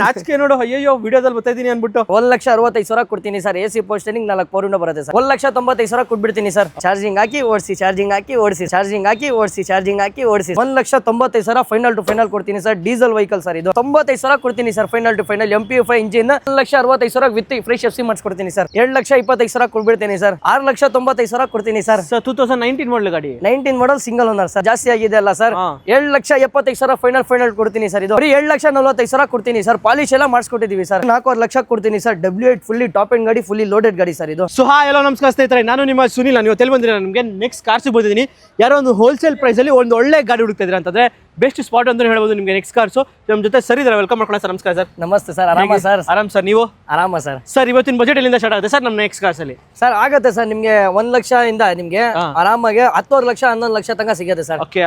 ನಾಚಿಕೆ ನೋಡು, ಅಯ್ಯೋ ವಿಡಿಯೋದಲ್ಲಿ ಬರ್ತಾ ಇದೀನಿ ಅನ್ಬಿಟ್ಟು 1,65,000 ಕೊಡ್ತೀನಿ ಸರ್. AC ಪೋಸ್ಟರಿಂಗ್ 4 ಪವರ್ ವಿಂಡೋ ಬರುತ್ತೆ ಸರ್. 1,95,000 ಕೊಟ್ಬಿಡ್ತೀನಿ ಸರ್. ಚಾರ್ಜಿಂಗ್ ಹಾಕಿ ಓಡಿಸಿ, ಚಾರ್ಜಿಂಗ್ ಹಾಕಿ ಓಡಿಸಿ, ಚಾರ್ಜಿಂಗ್ ಹಾಕಿ ಓಡಿಸಿ, ಚಾರ್ಜಿಂಗ್ ಹಾಕಿ ಓಡಿಸಿ. 1,95,000 ಫೈನಲ್ ಟು ಫೈನಲ್ ಕೊಡ್ತೀನಿ ಸರ್. ಡೀಸೆಲ್ ವೆಹಿಕಲ್ ಸರ್ ಇದು. 95,000 ಕೊಡ್ತೀನಿ sir final to final. MPF engine 1,65,000 with fresh FC ಮಾಡಿಸ್ಕೊಡ್ತೀನಿ ಸರ್. 2,25,000 ಕೊಡ್ಬಿಡ್ತೀನಿ ಸರ್. 6,95,000 ಕೊಡ್ತೀನಿ ಸರ್. 2019 ಮಾಡಲ್ ಗಾಡಿ, 19 ಮಾಡಲ್ ಸಿಂಗಲ್ ಓನರ್ ಸರ್. ಜಾಸ್ತಿ ಆಗಿದೆ ಅಲ್ಲ ಸರ್. 7,75,000 ಫೈನಲ್ ಕೊಡ್ತೀನಿ ಸರ್. ಇದು 7,45,000 ಕೊಡ್ತೀನಿ ಸರ್. ಪಾಲಿಶ್ ಎಲ್ಲ ಮಾಡಿಸ್ಕೊಟ್ಟಿದೀವಿ ಸರ್. 4 ಲಕ್ಷ ಕೊಡ್ತೀನಿ sir. W8 fully top end ಗಾಡಿ, ಫುಲ್ಲಿ ಲೋಡೆಡ್ ಗಾಡಿ ಸರ್ ಇದು. ಸೊ ಎಲ್ಲೋ ನಮಸ್ಕಾರ ಸ್ನೇಹಿತರೆ, ನಾನು ನಿಮ್ಮ ಸುನಿಲ್. ನಾನು ಇವತ್ತು ಬಂದಿದ್ದೀನಿ, ನಿಮಗೆ ನೆಕ್ಸ್ಟ್ ಕಾರ್ಸ್ ಬಂದಿದ್ದೀನಿ. ಯಾರೋ ಒಂದು ಹೋಲ್ಸೇಲ್ ಪ್ರೈಸ್ ಅಲ್ಲಿ ಒಂದು ಒಳ್ಳೆ ಗಾಡಿ ಹುಡುಕ್ತಾ ಇದ್ರೆ ಅಂತಂದ್ರೆ ಬೆಸ್ಟ್ ಸ್ಪಾಟ್ ಅಂತ ಹೇಳ್ಬೋದು ನಿಮಗೆ ನೆಕ್ಸ್ಟ್ ಕಾರ್ಸ್. ನಮ್ಮ ಜೊತೆ ಸರ್ ಇದ್ದಾರೆ, ವೆಲ್ಕಮ್ ಮಾಡ್ಕೊಳ್ಳೋಣ ಸರ್. ನಮಸ್ಕಾರ ಸರ್. ನಮಸ್ತೆ ಸರ್. ಆರಾಮ ಸರ್? ಆರಾಮ್ ಸರ್, ನೀವು? ಆರಾಮ ಸರ್. ಸರ್ ಇವತ್ತಿನ ಬಜೆಟ್ ಎಲ್ಲಿಂದ ಸ್ಟಾರ್ಟ್ ಆಗುತ್ತೆ ಸರ್ ನಮ್ಮ ನೆಕ್ಸ್ಟ್ ಕಾರ್ಸ್ ಅಲ್ಲಿ? ಸರ್ ಆಗುತ್ತೆ ಸರ್, ನಿಮ್ಗೆ 1 ಲಕ್ಷ ಇಂದ ನಿಮ್ಗೆ ಆರಾಮಾಗಿ 10 ಲಕ್ಷ 11 ಲಕ್ಷ ತನಕ ಸಿಗುತ್ತೆ ಸರ್. ಓಕೆ,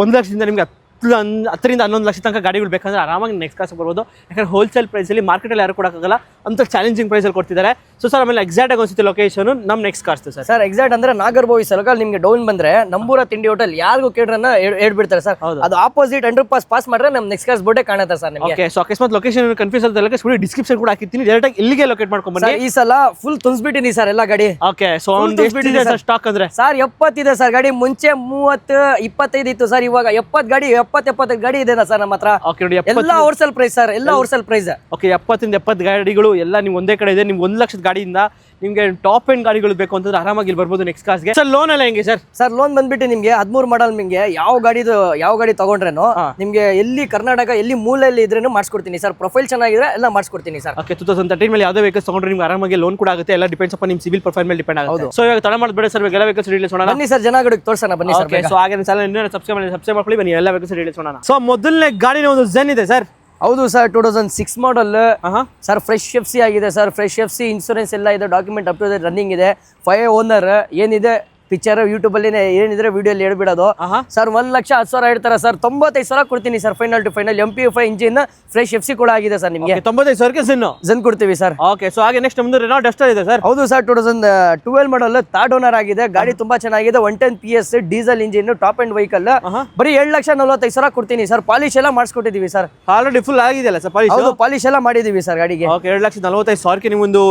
1 ಲಕ್ಷದಿಂದ ನಿಮ್ಗೆ 10ರಿಂದ 11 ಲಕ್ಷ ತನಕ ಗಾಡಿಗಳು ಬೇಕಂದ್ರೆ ಆರಾಮಾಗಿ ನೆಕ್ಸ್ಟ್ ಕಾರ್ಸ್ ಬರ್ಬೋದು. ಯಾಕಂದ್ರೆ ಹೋಲ್ಸೇಲ್ ಪ್ರೈಸಲ್ಲಿ ಮಾರ್ಕೆಟಲ್ಲಿ ಯಾರು ಕೊಡೋಕ್ಕಾಗಲ್ಲ ಅಂತ ಚಾಲೆಂಜಿಂಗ್ ಪ್ರೈಸಲ್ಲಿ ಕೊಡ್ತಿದ್ದಾರೆ. ಸೊ ಸರ್ ಆಮೇಲೆ ಎಕ್ಸಾಕ್ಟ್ ಆಗಿ ಅನ್ಸುತ್ತೆ ಲೊಕೇಶನ್ ನಮ್ಮ next cars sir. Sir exact ಅಂದ್ರೆ ನಾಗರಭಾವಿ ಸರ್ಕಲ್ ನಿಮ್ಗೆ ಡೌನ್ ಬಂದ್ರೆ ನಂಬೂರ ತಿಂಡಿ ಹೋಟೆಲ್ ಯಾರಿಗೂ ಕೇಳ್ರನ್ನ ಹೇಳ್ಬಿಡ್ತಾರೆ ಸರ್. ಅದು ಆಪೋಸಿಟ್ ಅಂಡರ್ ಪಾಸ್ ಮಾಡ್ರೆ ನಮ್ ನೆಕ್ಸ್ಟ್ ಕಾರ್ಸ್ ಬೋರ್ಡೆ ಕಾಣುತ್ತೆ ಸರ್ ನಿಮಗೆ. ಓಕೆ, ಸೊ ಅಕಸ್ಮಾತ್ ಲೊಕೇಶನ್ ಕನ್ಫ್ಯೂಸ್ ಆದ್ರೆ ಡಿಸ್ಕ್ರಿಪ್ಷನ್ ಕೂಡ ಹಾಕಿರ್ತೀನಿ, ಡೈರೆಕ್ಟ್ ಆಗಿ ಇಲ್ಲಿಗೆ ಲೊಕೇಟ್ ಮಾಡ್ಕೊಂಡು ಬನ್ನಿ. ಈ ಸಲ ಫುಲ್ ತುಂಬಿಟ್ಟಿನಿ ಸರ್ ಎಲ್ಲ ಗಾಡಿ. ಓಕೆ, ಸೊ ಒಂದು ಸ್ಟಾಕ್ ಅಂದ್ರೆ ಸರ್ 70 ಇದೆ ಸರ್ ಗಾಡಿ. ಮುಂಚೆ 30 25 ಇತ್ತು ಸರ್, ಇವಾಗ 70 ಗಾಡಿ 75 ಗಾಡಿ ಇದೆ ಸರ್ ನಮ್ಮ ಹತ್ರ. ಎಲ್ಲ ಹೋಲ್ಸೇಲ್ ಪ್ರೈಸ್ ಸರ್, ಎಲ್ಲ ಹೋಲ್ಸೇಲ್ ಪ್ರೈಸ್. ಓಕೆ, 70ರಿಂದ 70 ಗಾಡಿಗಳು ಎಲ್ಲ ನಿಮ್ಗೆ ಒಂದೇ ಕಡೆ ಇದೆ. ನಿಮ್ಗೆ 1 ಲಕ್ಷದ ಗಾಡಿಯಿಂದ ನಿಮ್ಗೆ ಟಾಪ್ ಎಂಡ್ ಗಾಡಿಗಳು ಬೇಕು ಅಂತಂದ್ರೆ ಆರಾಮಾಗಿ ಇಲ್ಲಿ ಬರ್ಬೋದು ನೆಕ್ಸ್ಟ್ ಕಾರ್ಸ್ಗೆ. ಸರ್ ಲೋನ್ ಎಲ್ಲ ಹೆಂಗೆ ಸರ್? ಸರ್ ಲೋನ್ ಬಂದ್ಬಿಟ್ಟು ನಿಮ್ಗೆ 13 ಮಾಡಲ್ ನಿಮ್ಗೆ ಯಾವ ಗಾಡಿ ತಗೊಂಡ್ರೇನು ನಿಮ್ಗೆ ಎಲ್ಲಿ ಕರ್ನಾಟಕ ಎಲ್ಲಿ ಮೂಲೆಯಲ್ಲಿ ಇದ್ರೇನು ಮಾಡಿಸ್ಕೊಡ್ತೀನಿ ಸರ್. ಪ್ರೊಫೈಲ್ ಚೆನ್ನಾಗಿದ್ರೆ ಎಲ್ಲ ಮಾಡಿಸ್ಕೊಡ್ತೀನಿ ಸರ್. ಓಕೆ, 2013 ಮೇಲೆ ಯಾವುದೇ ವೆಹಿಕಲ್ಸ್ ತಗೊಂಡ್ರೆ ನಿಮ್ಗೆ ಆರಾಮಾಗಿ ಲೋನ್ ಕೂಡ ಆಗುತ್ತೆ. ಎಲ್ಲ ಡಿಪೆಂಡ್ಸ್ ಅಪ್ ನಿಮ್ಮ ಸಿವಿಲ್ ಪ್ರೊಫೈಲ್ ಮೇಲೆ ಡಿಪೆಂಡ್ ಆಗುತ್ತೆ. ಸೊ ಇವಾಗ ತಡ ಮಾಡಬೇಡಿ ಸರ್, ಎಲ್ಲ ವೆಹಿಕಲ್ಸ್ ಡೀಟೇಲ್ಸ್ ನೋಡೋಣ ಬನ್ನಿ ಸರ್. ಜನಗಳಿಗೆ ತೋರಿಸೋಣ ಬನ್ನಿ ಸರ್. ಸೊ ಹಾಗೆ ಇನ್ನೂ ಸಬ್ಸ್ಕ್ರೈಬ್ ಮಾಡ್ಕೊಳ್ಳಿ ಬನ್ನಿ, ಎಲ್ಲ ವೆಹಿಕಲ್ಸ್ ಡೀಟೇಲ್ಸ್ ನೋಡೋಣ. ಸೊ ಮೊದಲನೇ ಗಾಡಿನ ಒಂದು ಝೆನ್ ಇದೆ ಸರ್. ಹೌದು sir, 2006 model sir. Fresh FC ಆಗಿದೆ ಸರ್. ಫ್ರೆಶ್ FC ಇನ್ಶೂರೆನ್ಸ್ ಎಲ್ಲ ಇದೆ, document up to date running ಇದೆ. 5 ಓನರ್. ಏನಿದೆ ಪಿಕ್ಚರ್ ಯೂಟ್ಯೂಬ್ ಅಲ್ಲಿ ಏನಿದ್ರೆ ವಿಡಿಯೋ ಅಲ್ಲಿ ಹೇಳ್ಬಿಡೋದು ಸರ್. 1,10,000 ಹೇಳ್ತಾರ ಸರ್. 95,000 ಕೊಡ್ತೀನಿ sir final to final. MPF engine fresh FC ಕೂಡ ಆಗಿದೆ ಸರ್ ನಿಮಗೆ. 95,000ಕ್ಕೆ ಝೆನ್ ಕೊಡ್ತೀವಿ ಸರ್. ಓಕೆ, ಸೊ ಹಾಗೆ ನೆಕ್ಸ್ಟ್ ನಮ್ದು ರೆನಾಲ್ಟ್ ಡಸ್ಟರ್ ಇದೆ ಸರ್. ಹೌದು ಸರ್, 2012 ಮಾಡಲ್ 3rd ಓನರ್ ಆಗಿದೆ. ಗಾಡಿ ತುಂಬಾ ಚೆನ್ನಾಗಿದೆ. 110 PS diesel engine top end vehicle. ಬರೀ 7,45,000 ಕೊಡ್ತೀನಿ ಸರ್. ಪಾಲಿಶ್ ಎಲ್ಲ ಮಾಡಿಸ್ಕೊಟ್ಟಿದೀವಿ ಸರ್. ಆಲ್ರೆಡಿ ಫುಲ್ ಆಗಿದೆಯಲ್ಲ ಸರ್ ಪಾಲಿಶ್? ಹೌದು, ಪಾಲಿಶ್ ಎಲ್ಲ ಮಾಡಿದೀವಿ ಸರ್ ಗಾಡಿಗೆ. ಓಕೆ, 7,45,000ಕ್ಕೆ ನಿಮ್ಮೊಂದು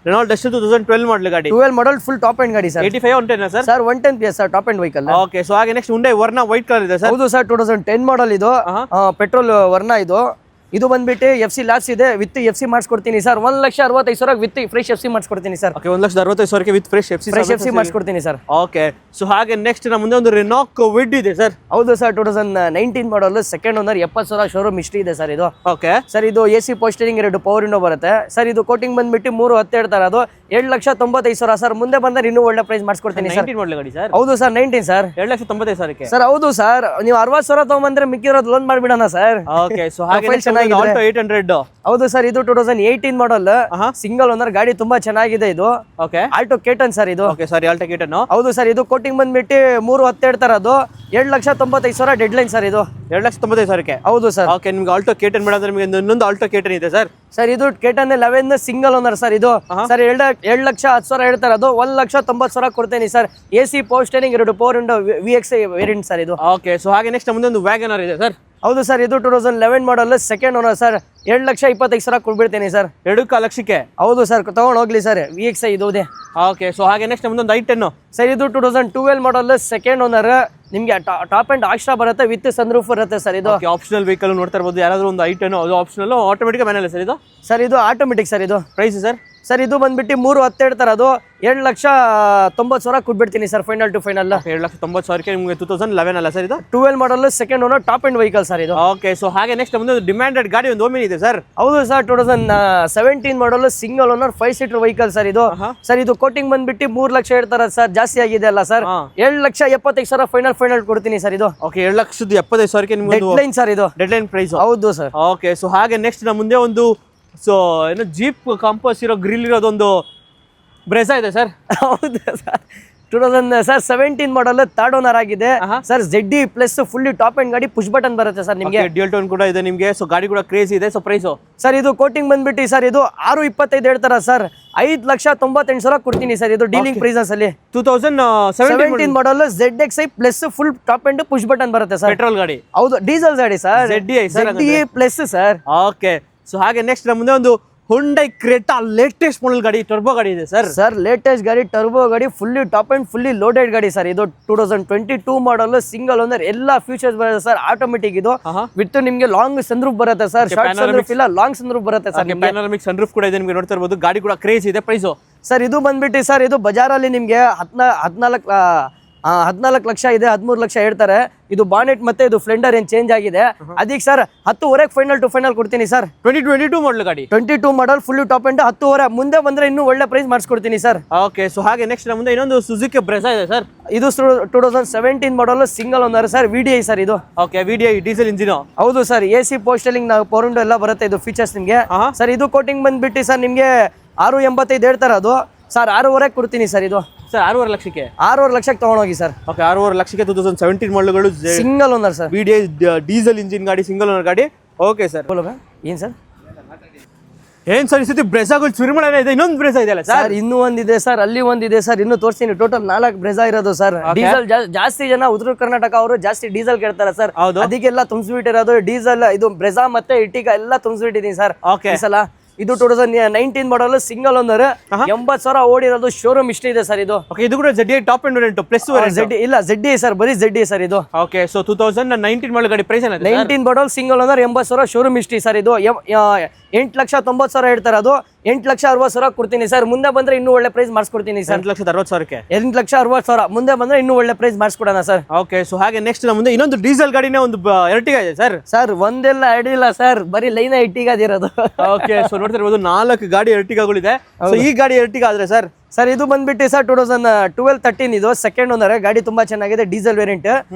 ರೆನಾಲ್ಟ್ ಡಸ್ಟರ್ 2012 ಮಾಡಲ್ ಗಾಡಿ. 12 ಮಾಡಲ್ ಫುಲ್ ಟಾಪ್ ಎಂಡ್ ಗಾಡಿ sir. 85 110 sir? Sir 110 PS sir, top end vehicle. Okay, so ಹಾಗೆ next Hyundai Verna white colour ಇದೆ ಸರ್. ಹೌದು ಸರ್, 2010 ಮಾಡಲ್ ಇದು. ಪೆಟ್ರೋಲ್ ವರ್ನಾ ಇದು. ಇದು ಬಂದ್ಬಿಟ್ಟು FC ಲ್ಯಾಬ್ಸ್ ಇದೆ, ವಿತ್ FC ಮಾಡಿಸ್ಕೊಡ್ತೀನಿ ಸರ್. 1,65,000 ವಿತ್ ಫ್ರೆಶ್ FC ಮಾಡಿಸ್ಕೊಡ್ತೀನಿ ಸರ್. ಓಕೆ, 1,65,000ಕ್ಕೆ ವಿತ್ ಫ್ರೆಶ್ FC ಮಾಡಿಸ್ಕೊಡ್ತೀನಿ ಸರ್. ಓಕೆ, ಸೊ ಹಾಗೆ ನೆಕ್ಸ್ಟ್ ನಮ್ಮ ಮುಂದೆ ಒಂದು ರೆನಾಲ್ಟ್ ವಿಡ್ ಇದೆ ಸರ್. ಹೌದು ಸರ್, 2019 ಮಾಡಲ್ 2nd ಓನರ್. 70,000 ಶೋರೂಮ್ ಹಿಸ್ಟ್ರಿ ಇದೆ ಸರ್ ಇದು. ಓಕೆ ಸರ್, ಇದು AC ಪೋಸ್ಟರಿಂಗ್ 2 ಪವರ್ ವಿಂಡೋ ಬರುತ್ತೆ ಸರ್. ಇದು ಕೋಟಿಂಗ್ ಬಂದ್ಬಿಟ್ಟು 310 ಹೇಳ್ತಾರೆ. ಅದು 7,95,000 ಸರ್. ಮುಂದೆ ಬಂದ್ರೆ ಇನ್ನೂ ಒಳ್ಳೆ ಪ್ರೈಸ್ ಮಾಡಿಸ್ಕೊಡ್ತೀನಿ ಸರ್. 19 ಮಾಡಲ್ ಗಾಡಿ ಸರ್? ಹೌದು ಸರ್, 19 ಸರ್. 7,95,000ಕ್ಕೆ ಸರ್. ಹೌದು ಸರ್, ನೀವು 60,000 ತಗೊಂಡ್ಬಂದ್ರೆ ಮಿಕ್ಕಿರೋದು ಲೋನ್ ಮಾಡ್ಬಿಡೋಣ ಸರ್. ಓಕೆ, ಸೊ ಹಾಗೆ ಆಲ್ಟೋ 800. ಹೌದು ಸರ್, ಇದು 2018 ಮಾಡಲ್ ಸಿಂಗಲ್ ಓನರ್ ಗಾಡಿ. ತುಂಬಾ ಚೆನ್ನಾಗಿದೆ ಇದು. ಓಕೆ, ಆಲ್ಟೋ ಕೇಟನ್ ಸರ್ ಇದು. ಓಕೆ, ಸಾರಿ ಆಲ್ಟೋ ಕೇಟನ್. ಹೌದು ಸರ್, ಇದು ಕೋಟಿಂಗ್ ಬಂದ್ಬಿಟ್ಟು 310 ಹೇಳ್ತಾರೆ. ಅದು 7,95,000 ಡೆಡ್ ಲೈನ್ ಸರ್ ಇದು. 7,95,000ಕ್ಕೆ? ಹೌದು ಸರ್. ಓಕೆ, ನಿಮ್ಗೆ ಆಲ್ಟೋ ಕೇಟನ್ ಬೇಡ ಅಂದ್ರೆ ನಿಮಗೆ ಇನ್ನೊಂದು ಆಲ್ಟೋ ಕೇಟನ್ ಇದೆ ಸರ್. ಸರ್, ಇದು ಕೇಟನ್ 11 ಸಿಂಗಲ್ ಓನರ್ ಸರ್ ಇದು. ಸರ್ 7,10,000 ಹೇಳ್ತಾರೆ. ಅದು 1,90,000 ಕೊಡ್ತೇನೆ sir. AC power steering 2 power window VX variant sir ಇದು. ಓಕೆ, ಸೊ ಹಾಗೆ ನೆಕ್ಸ್ಟ್ ಮುಂದೆ ಒಂದು ವ್ಯಾಗನರ್ ಇದೆ ಸರ್. ಹೌದು ಸರ್, ಇದು 2011 ಮಾಡಲ್ 2nd ಓನರ್ ಸರ್. 7,25,000 ಕೊಡ್ಬಿಡ್ತೇನೆ ಸರ್. 2 ಲಕ್ಷಕ್ಕೆ? ಹೌದು ಸರ್, ತಗೊಂಡು ಹೋಗ್ಲಿ ಸರ್. VX ಇದು ಇದೆ. ಓಕೆ, ಸೊ ಹಾಗೆ ನೆಕ್ಸ್ಟ್ ಮುಂದೊಂದು i10 ಸರ್. ಇದು 2012 ಮಾಡಲ್ 2nd ಓನರ್. ನಿಮ್ಗೆ ಟಾಪ್ ಅಂಡ್ ಆಕ್ಸ್ಟ್ರಾ ಬರುತ್ತೆ, ವಿತ್ ಸನ್ರೂಫ್ ಬರುತ್ತೆ ಸರ್ ಇದು. ಆಪ್ಷನಲ್ ವೆಹಿಕಲ್ ನೋಡ್ತಾ ಇರಬಹುದು. ಯಾರಾದ್ರೂ ಒಂದು i10 ಅದು ಆಪ್ಷನಲ್, ಆಟೋಮೆಟಿಕ್ ಮ್ಯಾನುವಲ್ ಸರ್ ಇದು? ಸರ್, ಇದು ಆಟೋಮೆಟಿಕ್ ಸರ್ ಇದು. Price sir? ಸರ್, ಇದು ಬಂದ್ಬಿಟ್ಟು 310 ಹೇಳ್ತಾರೆ. ಅದು 7,90,000 ಕೊಟ್ಬಿಡ್ತೀನಿ ಸರ್ ಫೈನಲ್ ಟು ಫೈನಲ್. 7,90,000ಕ್ಕೆ ನಿಮಗೆ 2011 ಅಲ್ಲ ಸರ್ ಇದು? 12 model 2nd owner top end vehicle sir ಇದು. ಓಕೆ, ಸೊ ಹಾಗೆ ನೆಕ್ಸ್ಟ್ ಒಂದು ಡಿಮ್ಯಾಂಡೆಡ್ ಗಾಡಿ ಒಂದು ಓಮಿನಿ ಇದೆ ಸರ್. ಹೌದು sir, 2017 model single owner 5 seater vehicle sir ಇದು. ಸರ್, ಇದು ಕೋಟಿಂಗ್ ಬಂದ್ಬಿಟ್ಟು 3 ಲಕ್ಷ ಹೇಳ್ತಾರೆ ಸರ್. ಜಾಸ್ತಿ ಆಗಿದೆ ಅಲ್ಲ ಸರ್. 7,75,000 ಫೈನಲ್ ಕೊಡ್ತೀನಿ ಸರ್ ಇದು. ಓಕೆ, 7,75,000ಕ್ಕೆ ನಿಮ್ಗೆ ಡೆಡ್ ಲೈನ್ ಸರ್ ಇದು. Deadline price? ಹೌದು ಸರ್. ಓಕೆ, ಸೊ ಹಾಗೆ ನೆಕ್ಸ್ಟ್ ನಮ್ಮ ಮುಂದೆ ಒಂದು ಏನು ಜೀಪ್ ಕಾಂಪಸ್ ಇರೋ ಗ್ರಿಲ್ ಇರೋದೊಂದು ಬ್ರೆಜಾ ಇದೆ ಸರ್. ಹೌದು ಸರ್, 2017 ಮಾಡಲ್ 3rd ಓನರ್ ಆಗಿದೆ sir. ZD plus fully top end ಗಾಡಿ. ಪುಷ್ ಬಟನ್ ಬರುತ್ತೆ ಸರ್ ನಿಮಗೆ. ಡ್ಯೂಯಲ್ ಟೋನ್ ಕೂಡ ಇದೆ ನಿಮಗೆ. ಸೊ ಗಾಡಿ ಕೂಡ ಕ್ರೇಜ್ ಇದೆ. ಸೊ ಪ್ರೈಸ್ ಸರ್, ಇದು ಕೋಟಿಂಗ್ ಬಂದ್ಬಿಟ್ಟು ಸರ್ ಇದು 625 ಹೇಳ್ತಾರ ಸರ್. 5,98,000 ಕೊಡ್ತೀನಿ ಸರ್. ಇದು ಡೀಲಿಂಗ್ ಪ್ರೈಸಸ್ ಅಲ್ಲಿ. 2017 ಮಾಡಲ್ ZXi plus full top end push button ಬರುತ್ತೆ ಸರ್. ಪೆಟ್ರೋಲ್ ಗಾಡಿ? ಹೌದು, ಡೀಸೆಲ್ ಗಾಡಿ sir. ZDI plus sir. Okay, so ಹಾಗೆ ನೆಕ್ಸ್ಟ್ ನಮ್ಮ ಮುಂದೆ ಒಂದು ಹುಂಡೈ ಕ್ರೇಟಾ ಲೇಟೆಸ್ಟ್ ಮಾಡಲ್ ಗಾಡಿ, ಟರ್ಬೋ ಗಾಡಿ ಇದೆ ಸರ್. ಸರ್ ಲೇಟೆಸ್ಟ್ ಗಾಡಿ, ಟರ್ಬೋ ಗಾಡಿ, fully top and fully loaded ಗಾಡಿ ಸರ್. ಇದು 2022 ಮಾಡಲ್, ಸಿಂಗಲ್ ಓನರ್, ಎಲ್ಲ ಫ್ಯೂಚರ್ಸ್ ಬರುತ್ತೆ ಸರ್. ಆಟೋಮೆಟಿಕ್ ಇದು ವಿತ್ ನಿಮ್ಗೆ ಲಾಂಗ್ ಸನ್ರೂಫ್ ಬರುತ್ತೆ ಸರ್. ಶಾರ್ಟ್ ಸನ್ರೂಫ್ ಇಲ್ಲ, ಲಾಂಗ್ ಸನ್ರೂಫ್ ಬರುತ್ತೆ ಸರ್. ಪ್ಯಾನೋರಾಮಿಕ್ ಸನ್ರೂಫ್ ಕೂಡ ಇದೆ, ನಿಮಗೆ ನೋಡ್ತಾ ಇರಬಹುದು. ಗಾಡಿ ಕೂಡ ಕ್ರೇಜ್ ಇದೆ. ಪ್ರೈಸು ಸರ್ ಇದು ಬಂದ್ಬಿಟ್ಟು ಸರ್, ಇದು ಬಜಾರಲ್ಲಿ ನಿಮ್ಗೆ 14 ಲಕ್ಷ ಇದೆ, 13 ಲಕ್ಷ ಹೇಳ್ತಾರೆ. ಇದು ಬಾನೆಟ್ ಮತ್ತೆ ಇದು ಫ್ಲೆಂಡರ್ ಏನ್ ಚೇಂಜ್ ಆಗಿದೆ. ಅದಕ್ಕೆ ಸರ್ 10,000 ಫೈನಲ್ ಟು ಫೈನಲ್ ಕೊಡ್ತೀನಿ ಸರ್. 2022 ಮಾಡಲ್ ಗಾಡಿ, 22 ಮಾಡಲ್, ಫುಲ್ ಟಾಪ್ ಅಂಡ್ 10,000. ಮುಂದೆ ಬಂದ್ರೆ ಇನ್ನೂ ಒಳ್ಳೆ ಪ್ರೈಸ್ ಮಾಡಿಸ್ಕೊಡ್ತೀನಿ ಸರ್. ಓಕೆ. ಸೊ ಹಾಗೆ ನೆಕ್ಸ್ಟ್ ನಮ್ಮ ಮುಂದೆ ಇನ್ನೊಂದು ಸುಜುಕಿ ಬ್ರೆಜಾ ಇದೆ ಸರ್. ಇದು 2017 model, single owner sir. VDI sir ಇದು. Okay, VDI diesel engine. ಹೌದು ಸರ್. AC ಪೋಸ್ಟಲಿಂಗ್ ನಾವು ಪವರ್ ವಿಂಡೋ ಎಲ್ಲ ಬರುತ್ತೆ. ಇದು ಫೀಚರ್ಸ್ ನಿಮ್ಗೆ ಸರ್. ಇದು ಕೋಟಿಂಗ್ ಬಂದ್ಬಿಟ್ಟು ಸರ್ ನಿಮ್ಗೆ 685 ಹೇಳ್ತಾರೆ. ಅದು ಸರ್ 6,500 ಕೊಡ್ತೀನಿ ಸರ್. ಇದು ಸರ್ 6,500 ಲಕ್ಷಕ್ಕೆ, 6,500 ಲಕ್ಷಕ್ಕೆ ತಗೊಂಡೋಗಿ ಸರ್. ಓಕೆ, 6,500 ಲಕ್ಷಕ್ಕೆ 2017 ಮಾಡಲ್ಗಳು, single owner sir. VDI diesel engine ಗಾಡಿ, ಸಿಂಗಲ್ ಓನರ್ ಗಾಡಿ. Okay sir. ಏನ್ ಸರ್ ಏನ್ ಸರ್ ಈ ಸತಿ ಬ್ರೆಜಾಗಳು ಚುರುಮಳೆ ಇದೆ. ಇನ್ನೊಂದು ಬ್ರೆಜಾ ಇದೆಯಲ್ಲ ಸರ್? ಇನ್ನೂ ಒಂದಿದೆ ಸರ್, ಅಲ್ಲಿ ಒಂದಿದೆ ಸರ್. ಇನ್ನು ತೋರಿಸ್ತೀನಿ. ಟೋಟಲ್ 4 ಬ್ರೆಜಾ ಇರೋದು ಸರ್. ಡೀಸೆಲ್ ಜಾಸ್ತಿ ಜನ ಉತ್ತರ ಕರ್ನಾಟಕ ಅವರು ಜಾಸ್ತಿ ಡೀಸೆಲ್ ಕೇಳ್ತಾರೆ ಸರ್. ಅದಕ್ಕೆಲ್ಲ ತುಂಬಿಸ್ಬಿಟ್ಟಿರೋದು ಡೀಸೆಲ್. ಇದು ಬ್ರೆಜಾ ಮತ್ತೆ ಇಟ್ಟಿಗ ಎಲ್ಲ ತುಂಬಿಸ್ಬಿಟ್ಟಿದೀನಿ ಸರ್ ಈ ಸಲ. ಇದು 2019 ಮಾಡಲ್, ಸಿಂಗಲ್ ಓನರ್, 80,000 ಓಡಿರೋದು. ಶೋರೂಮ್ ಇಷ್ಟ ಇದೆ ಸರ್ ಇದು. ಓಕೆ, ಇದು ಕೂಡ ZDI top end variant plus ZD ಇಲ್ಲ, ZDI ಸರ್, ಬರೀ ZDI ಸರ್ ಇದು. ಓಕೆ. ಸೊ 2019 ಮಾಡಲ್ ಗಾಡಿ ಪ್ರೈಸ್ ಏನಿದೆ? 19 ಮಾಡಲ್, ಸಿಂಗಲ್ ಓನರ್, 80,000 ಶೋರೂಮ್ ಇಷ್ಟ ಸರ್ ಇದು. 8,90,000 ಹೇಳ್ತಾರೆ. ಅದು 8,60,000 ಕೊಡ್ತೀನಿ ಸರ್. ಮುಂದೆ ಬಂದ್ರೆ ಇನ್ನೂ ಒಳ್ಳೆ ಪ್ರೈಸ್ ಮಾಡಿಸ್ಕೊಡ್ತೀನಿ ಸರ್. 8,60,000ಕ್ಕೆ 8,60,000 ಮುಂದೆ ಬಂದ್ರೆ ಇನ್ನೂ ಒಳ್ಳೆ ಪ್ರೈಸ್ ಮಾಡಿಸ್ಕೊಡೋಣ ಸರ್. ಓಕೆ. ಸೊ ಹಾಗೆ ನೆಕ್ಸ್ಟ್ ನಮ್ಮ ಮುಂದೆ ಇನ್ನೊಂದು ಡೀಸೆಲ್ ಗಾಡಿನೇ ಒಂದು ಎರ್ಟಿಗಾ ಇದೆ ಸರ್. ಸರ್ ಒಂದೆಲ್ಲ ಅಡಿಲ್ಲ ಸರ್, ಬರೀ ಲೈನ್ ಎರ್ಟಿಗಾ ಇರೋದು. ಓಕೆ. ಸೊ ನೋಡ್ತಿರ್ಬೋದು 4 ಗಾಡಿ ಎರ್ಟಿಗಾಗಳಿದೆ. ಸೊ ಈ ಗಾಡಿ ಎರ್ಟಿಗಾ ಆದ್ರೆ ಸರ್ ಇದು ಬಂದ್ಬಿಟ್ಟು ಸರ್ 2012-13 ಇದು ಸೆಕೆಂಡ್ ಓನರ್. ಗಾಡಿ ತುಂಬಾ ಚೆನ್ನಾಗಿದೆ, ಡೀಸೆಲ್ ವೇರಿಯಂಟ್